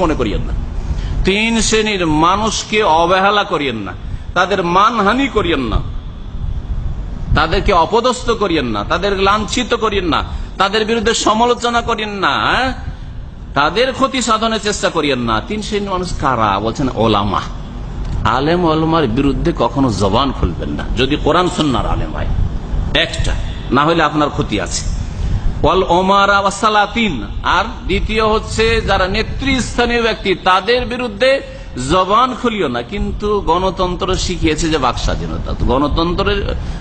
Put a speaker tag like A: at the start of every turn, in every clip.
A: মনে করিয়েন না। তিন শ্রেণীর মানুষকে অবহেলা করিয়েন না, তাদের মানহানি করিয়েন না, তাদেরকে অপদস্থ করিয়েন না, তাদের লাঞ্ছিত করিয়েন না, তাদের বিরুদ্ধে সমালোচনা করিয়েন না, তাদের ক্ষতি সাধনের চেষ্টা করিয়েন না। তিন শ্রেণীর মানুষ কারা? বলছেন ওলামা। আলেম ওলামার বিরুদ্ধে কখনো জবান খুলবেন না, যদি কোরআন সুন্নাহর আলেম হয়, একটা না হলে আপনার ক্ষতি আছে। ওয়াল ওমারা ওয়া সালাতিন, আর দ্বিতীয় হচ্ছে যারা নেতৃস্থানীয় ব্যক্তি, তাদের বিরুদ্ধে জবান খুলিও না। কিন্তু গণতন্ত্র শিখিয়েছে যে বাক স্বাধীনতা, তো গণতন্ত্রের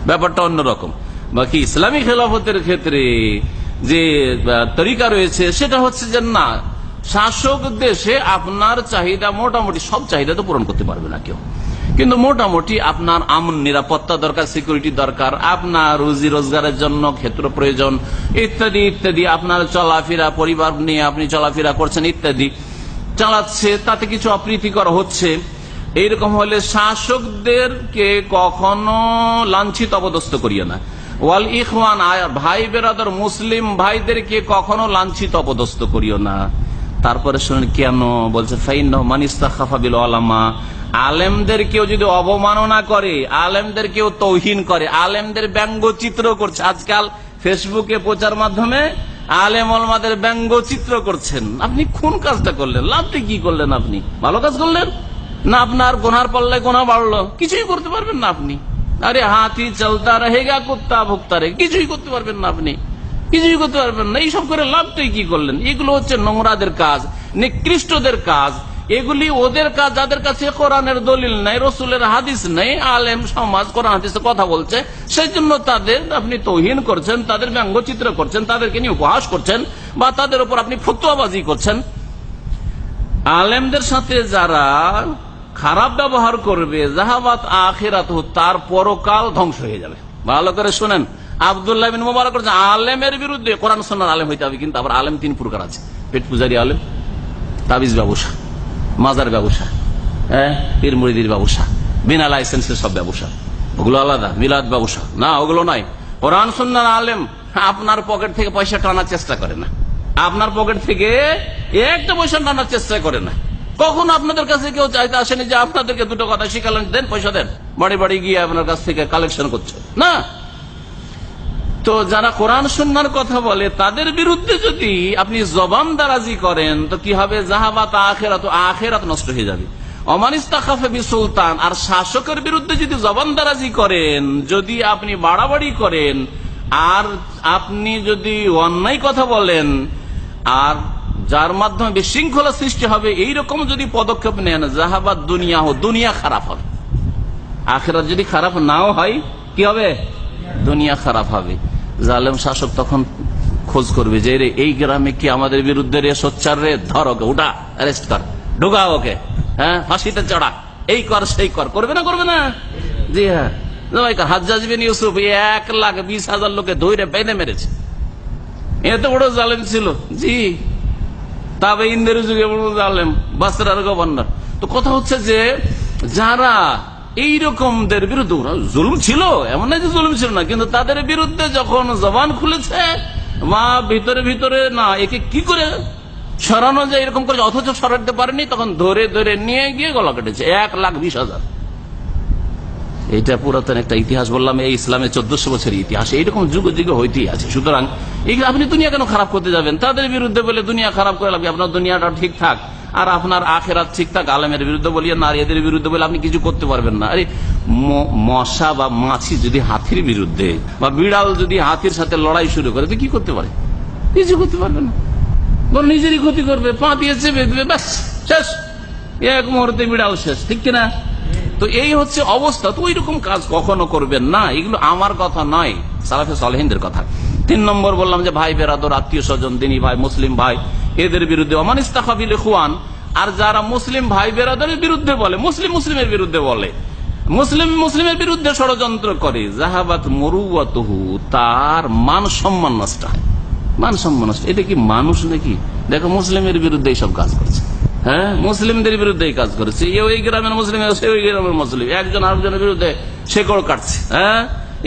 A: ব্যাপারটা অন্যরকম। বাকি ইসলামী খেলাফতের ক্ষেত্রে যে তরিকা রয়েছে সেটা হচ্ছে যে না, শাসক দেশে আপনার চাহিদা মোটামুটি, সব চাহিদা তো পূরণ করতে পারবে না কেউ, কিন্তু মোটামুটি আপনার আমন নিরাপত্তা দরকার, সিকিউরিটি দরকার, আপনার রুজি রোজগারের জন্য ক্ষেত্র প্রয়োজন ইত্যাদি ইত্যাদি, আপনার চলাফেরা, পরিবার নিয়ে আপনি চলাফেরা করছেন ইত্যাদি চালাচ্ছে, তাতে কিছু অপ্রীতিকর হচ্ছে, এইরকম হলে শাসকদেরকে কখনো লাঞ্ছিত অপদস্থ করিও না। ওয়াল ইখওয়ান, ভাই বেরাদর মুসলিম ভাইদেরকে কখনো লাঞ্ছিত অপদস্থ করিও না। তারপরে শুনেন কেন বলছে, ফাইন্নাহু মান ইস্তাখাফা বিল উলামা, আলেমদের কেউ যদি অবমাননা করে, আলেমদের কেউ তৌহিন করে, আলেমদের ব্যঙ্গচিত্র করছে, আজকাল ফেসবুকে প্রচার মাধ্যমে আলেম ওলামাদের ব্যঙ্গচিত্র করছেন, আপনি কোন কাজটা করলেন? লাভটা কি করলেন? আপনি ভালো কাজ করলেন না? আপনার গোনার পাল্লায় গোনা বাড়লো, কিছুই করতে পারবেন না আপনি। আরে হাতি চলতা রহেগা কুত্তা ভুগতা রে, কিছুই করতে পারবেন না আপনি, কিছুই করতে পারবেন না। এইসব করে লাভটাই কি করলেন? এগুলো হচ্ছে নোংরাদের কাজ, নিকৃষ্টদের কাজ, এগুলি ওদের কাজ যাদের কাছে কোরআনের দলিল নাই, রসুলের হাদিস নেই, আলেম সমাজ কোরআন হাদিসে কথা বলছে, সেই জন্য তাদের আপনি তৌহিন করছেন, তাদের ব্যঙ্গচিত্র করছেন, তাদেরকে নিয়ে উপহাস করছেন, বা তাদের উপর আপনি ফতোয়াবাজি করছেন। আলেমদের সাথে যারা খারাপ ব্যবহার করবে, জাহাবাত আখিরাত, তার পরকাল ধ্বংস হয়ে যাবে। ভালো করে শুনেন, আব্দুল্লাহ বিন মুবারক বলেছেন, আলেমের বিরুদ্ধে, কোরআন সুন্নাহর আলেম হইতে হবে, কিন্তু আবার আলেম তিন প্রকার আছে: পেট পূজারি আলেম, তাবিজ ব্যবসা, মাজার ব্যবসা, পীর মুরিদির ব্যবসা, বিনা লাইসেন্সের সব ব্যবসা, ওগুলো আলাদা। মিলাদ ব্যবসা না, ওগুলো নাই। কোরআন সুন্নাহর আলেম আপনার পকেট থেকে পয়সা টানার চেষ্টা করে না, আপনার পকেট থেকে একটা পয়সা টানার চেষ্টা করে না। কখন আপনাদের কাছে কেউ চাইতে আসেনি যে আপনাদেরকে দুটো কথা শিখালেন, দেন পয়সা দেন, বাড়ি বাড়ি গিয়ে আপনার কাছ থেকে কালেকশন করছে না। তো যারা কোরআন সুন্নাহর কথা বলে, তাদের বিরুদ্ধে যদি আপনি জবান দারাজি করেন, তো কি হবে? জাহাবাত আখিরাত, আখিরাত নষ্ট হয়ে যাবে। ওমান ইস্তাখাফা বিসুলতান, আর শাসকের বিরুদ্ধে যদি জবান দারাজি করেন, যদি আপনি বাড়াবাড়ি করেন, আর আপনি যদি অন্যায় কথা বলেন, আর যার মাধ্যমে বিশৃঙ্খলা সৃষ্টি হবে, এইরকম যদি পদক্ষেপ নেন, জাহাবাত দুনিয়া, দুনিয়া খারাপ হবে। আখিরাত যদি খারাপ নাও হয়, কি হবে? দুনিয়া খারাপ হবে। জালেম শাসক তখন খোঁজ করবে যে রে, এই গ্রামে কি আমাদের বিরুদ্ধে রে, সোচ্চার রে, ধর ওকে, উঠা, অ্যারেস্ট কর, ঢোকা ওকে, ফাঁসিতে চড়া, এই কর সেই কর। করবে না? করবে না? জি হ্যাঁ। হাজ্জাজ বিন ইউসুফ 1,20,000 লোকে ধরে বেঁধে মেরেছে, এত বড় জালেম ছিল। জি, তবে ইন্দের যুগে বড় জালেম, বাসরার গভর্নর। তো কথা হচ্ছে যে যারা এইরকমদের বিরুদ্ধে, জুলুম ছিল, এমন না যে জুলুম ছিল না, কিন্তু তাদের বিরুদ্ধে যখন জবান খুলেছে, বা ভিতরে ভিতরে না একে কি করে সরানো যায় এরকম করে, অথচ সরাতে পারেনি, তখন ধরে ধরে নিয়ে গিয়ে গলা কেটেছে 1,20,000। এইটা পুরাতন একটা ইতিহাস বললাম, এই ইসলামের 1400 বছরের ইতিহাস, এইরকম যুগ যুগে হইতেই আছে। সুতরাং আপনি দুনিয়া কেন খারাপ করতে যাবেন? তাদের বিরুদ্ধে বলে দুনিয়া খারাপ করে লাগবে, আপনার দুনিয়াটা ঠিক থাক আর আপনার আখেরাত ঠিক থাক। আলেমের বিরুদ্ধে বলিয়ে না, এদের বিরুদ্ধে বলে আপনি কিছু করতে পারবেন না। আরে মশা বা মাছি যদি হাতির বিরুদ্ধে, বা বিড়াল যদি হাতির সাথে লড়াই শুরু করে, তো কি করতে পারে? কিছু করতে পারবে না, বরং নিজেরই ক্ষতি করবে, পা দিয়ে চেপে দেবে, ব্যাস শেষ, এক মুহূর্তে বিড়াল শেষ, ঠিক কিনা? তো এই হচ্ছে অবস্থা। তো ওইরকম কাজ কখনো করবেন না। এগুলো আমার কথা নয়, সালাফে সালেহিনদের কথা। 3 নম্বর বললাম যে ভাই বেরাদর, আত্মীয় স্বজন, দিনী ভাই, মুসলিম ভাই, এদের বিরুদ্ধে ওমান ইস্তাখাফা বিল ইখওয়ান, আর যারা মুসলিম ভাই বেরাদরের বিরুদ্ধে বলে, মুসলিম মুসলিমের বিরুদ্ধে বলে, মুসলিম মুসলিমের বিরুদ্ধে ষড়যন্ত্র করে, জাহাবাত মুরুওয়াতুহু, তার মান সম্মান নষ্ট হয়, মান সম্মান নষ্ট। এটা কি মানুষ নাকি? দেখো, মুসলিমের বিরুদ্ধে এইসব কাজ করছে, মুসলিমদের বিরুদ্ধে কাজ করেছে, ওই গ্রামের মুসলিম, সে ওই গ্রামের মুসলিম, একজন আরেকজনের বিরুদ্ধে শেকড় কাটছে।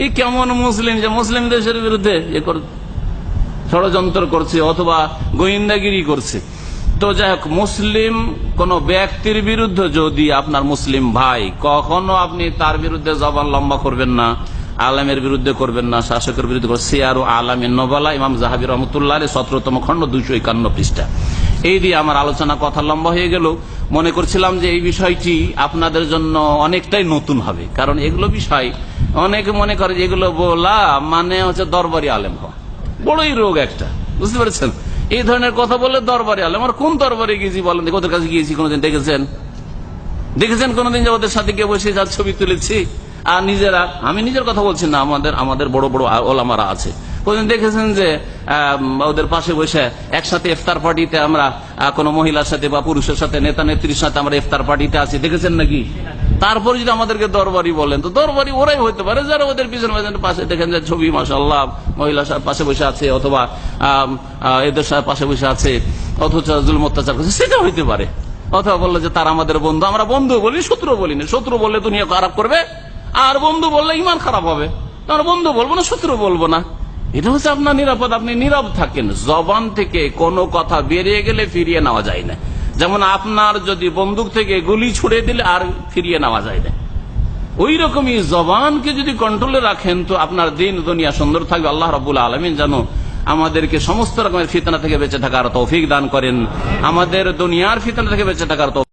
A: এই কেমন মুসলিম যে মুসলিম দেশের বিরুদ্ধে ষড়যন্ত্র করছে অথবা গোয়েন্দাগিরি করছে? তো যাই হোক, মুসলিম কোন ব্যক্তির বিরুদ্ধে যদি আপনার মুসলিম ভাই, কখনো আপনি তার বিরুদ্ধে জবান লম্বা করবেন না, আলেমের বিরুদ্ধে করবেন না, শাসকের বিরুদ্ধে করবেন। সিয়ারু আলামিন নুবালা, ইমাম যাহাবী রাহমাতুল্লাহ আলাইহি, 17তম খণ্ড, 251 পৃষ্ঠা। এই দিয়ে আমার আলোচনা কথা লম্বা হয়ে গেল। মনে করছিলাম যে এই বিষয়টি আপনাদের জন্য অনেকটাই নতুন হবে, কারণ এগুলো বিষয় অনেকে মনে করে যে এগুলো বলা মানে হচ্ছে দরবারি আলেম হওয়া, বড়ই রোগ একটা, বুঝতে পেরেছেন? এই ধরনের কথা বললে দরবারি আলেম। আর কোন দরবারে গিয়েছি বলেন? ওদের কাছে গিয়েছি কোনোদিন দেখেছেন কোনোদিন যে ওদের সাথে গিয়ে বসে যার ছবি তুলেছি? আর নিজেরা, আমি নিজের কথা বলছি না, আমাদের বড় বড় ওলামারা আছে, কোনদিন দেখেছেন যে ওদের পাশে বসে একসাথে ইফতার পার্টিতে আমরা কোনো মহিলার সাথে বা পুরুষের সাথে, নেতা নেত্রীর সাথে আমরা ইফতার পার্টিতে আছি, দেখেছেন নাকি? তারপর যদি আমাদেরকে দরবারি বলেন, তো দরবারি ওরাই হইতে পারে যারা ওদের পিছনে পাশে দেখেন যে ছবি মাশাআল্লাহ মহিলার পাশে বসে আছে, অথবা এদের পাশে বসে আছে, অথচ জুলুম অত্যাচার করছে, সেটা হইতে পারে। অথবা বললো যে তারা আমাদের বন্ধু, আমরা বন্ধু বলি, শত্রু বলি না। শত্রু বললে দুনিয়া খারাপ করবে, আর বন্ধু বললে ইমান খারাপ হবে। আমরা বন্ধু বলবো না, শত্রু বলবো না। এটা হচ্ছে আপনার নিরাপদ, আপনি নীরব থাকেন। জবান থেকে কোনো কথা বেরিয়ে গেলে ফিরিয়ে নেওয়া যায় না। যেমন আপনার যদি বন্দুক থেকে গুলি ছুড়ে দিলে আর ফিরিয়ে নেওয়া যায় না, ওই রকমই জবানকে যদি কন্ট্রোলে রাখেন তো আপনার দিন দুনিয়া সুন্দর থাকবে। আল্লাহ রাব্বুল আলামিন যেন আমাদেরকে সমস্ত রকমের ফিতনা থেকে বেঁচে থাকার তৌফিক দান করেন, আমাদের দুনিয়ার ফিতনা থেকে বেঁচে থাকার তৌফিক